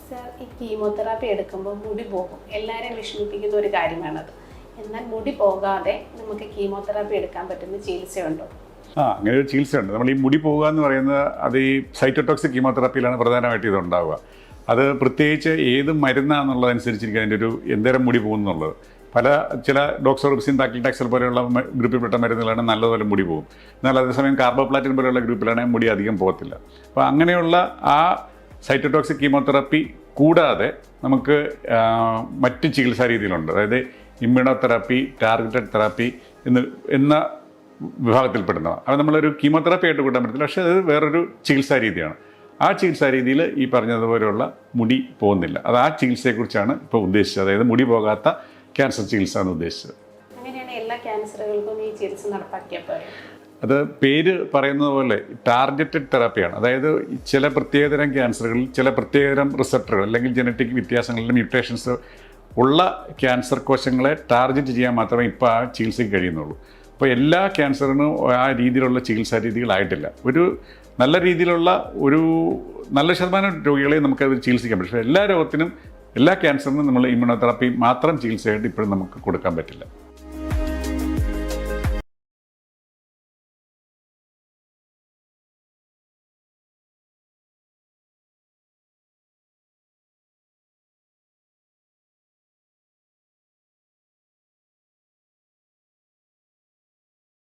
Sir, ഈ chemotherapy എടുക്കുമ്പോൾ മുടി പോകും, എല്ലാവരെയും വിഷമിപ്പിക്കുന്ന ഒരു കാര്യമാണത്. എന്നാൽ മുടി പോകാതെ നമുക്ക് കീമോതെറാപ്പി എടുക്കാൻ പറ്റുന്ന ചികിത്സയുണ്ടോ? അങ്ങനെ ഒരു ചികിത്സയുണ്ട്. നമ്മൾ ഈ മുടി പോകുക എന്ന് പറയുന്നത് അത് ഈ സൈറ്റോടോക്സിക് കീമോതെറാപ്പിയിലാണ് പ്രധാനമായിട്ട് ഇതുണ്ടാവുക. അത് പ്രത്യേകിച്ച് ഏത് മരുന്നാണെന്നുള്ളതനുസരിച്ചിരിക്കും അതിൻ്റെ ഒരു എന്തേരം മുടി പോകുന്നുള്ളത്. ചില ഡോക്സോറിപ്സിൻ, പാക്ലിടാക്സൽ പോലെയുള്ള ഗ്രൂപ്പിൽപ്പെട്ട മരുന്നുകളാണ് നല്ലതുപോലെ മുടി പോകും. എന്നാൽ അതേസമയം കാർബോപ്ലാറ്റിൻ പോലെയുള്ള ഗ്രൂപ്പിലാണെങ്കിൽ മുടി അധികം പോകത്തില്ല. അപ്പോൾ അങ്ങനെയുള്ള ആ സൈറ്റോടോക്സിക് കീമോതെറാപ്പി കൂടാതെ നമുക്ക് മറ്റ് ചികിത്സാ രീതികളുണ്ട്. അതായത് ഇമ്മ്യൂണോതെറാപ്പി, ടാർഗറ്റഡ് തെറാപ്പി എന്ന വിഭാഗത്തിൽപ്പെടുന്നതാണ്. അത് നമ്മളൊരു കീമോതെറാപ്പി ആയിട്ട് കൂട്ടാൻ പറ്റത്തില്ല, പക്ഷേ അത് വേറൊരു ചികിത്സാ രീതിയാണ്. ആ ചികിത്സാ രീതിയിൽ ഈ പറഞ്ഞതുപോലെയുള്ള മുടി പോകുന്നില്ല. അത് ആ ചികിത്സയെക്കുറിച്ചാണ് ഇപ്പോൾ ഉദ്ദേശിച്ചത്. അതായത് മുടി പോകാത്ത ക്യാൻസർ ചികിത്സ എന്ന് ഉദ്ദേശിച്ചത്. അങ്ങനെയാണ് എല്ലാ ക്യാൻസറുകൾക്കും ഈ ചികിത്സ നടപ്പാക്കിയപ്പോൾ അത് പേര് പറയുന്നത് പോലെ ടാർഗറ്റഡ് തെറാപ്പിയാണ്. അതായത് ചില പ്രത്യേകതരം ക്യാൻസറുകളിൽ ചില പ്രത്യേകതരം റിസപ്റ്ററുകൾ അല്ലെങ്കിൽ ജനറ്റിക് വ്യത്യാസങ്ങളിൽ മ്യൂട്ടേഷൻസ് ഉള്ള ക്യാൻസർ കോശങ്ങളെ ടാർഗറ്റ് ചെയ്യാൻ മാത്രമേ ഇപ്പോൾ ആ ചികിത്സയ്ക്ക് കഴിയുന്നുള്ളൂ. അപ്പോൾ എല്ലാ ക്യാൻസറിനും ആ രീതിയിലുള്ള ചികിത്സാ രീതികളായിട്ടില്ല. ഒരു നല്ല രീതിയിലുള്ള ഒരു നല്ല ശതമാനം രോഗികളെ നമുക്കത് ചികിത്സിക്കാൻ പറ്റും. പക്ഷേ എല്ലാ രോഗത്തിനും എല്ലാ ക്യാൻസറിനും നമ്മൾ ഇമ്മ്യൂണോതെറാപ്പി മാത്രം ചികിത്സയായിട്ട് ഇപ്പോഴും നമുക്ക് കൊടുക്കാൻ പറ്റില്ല.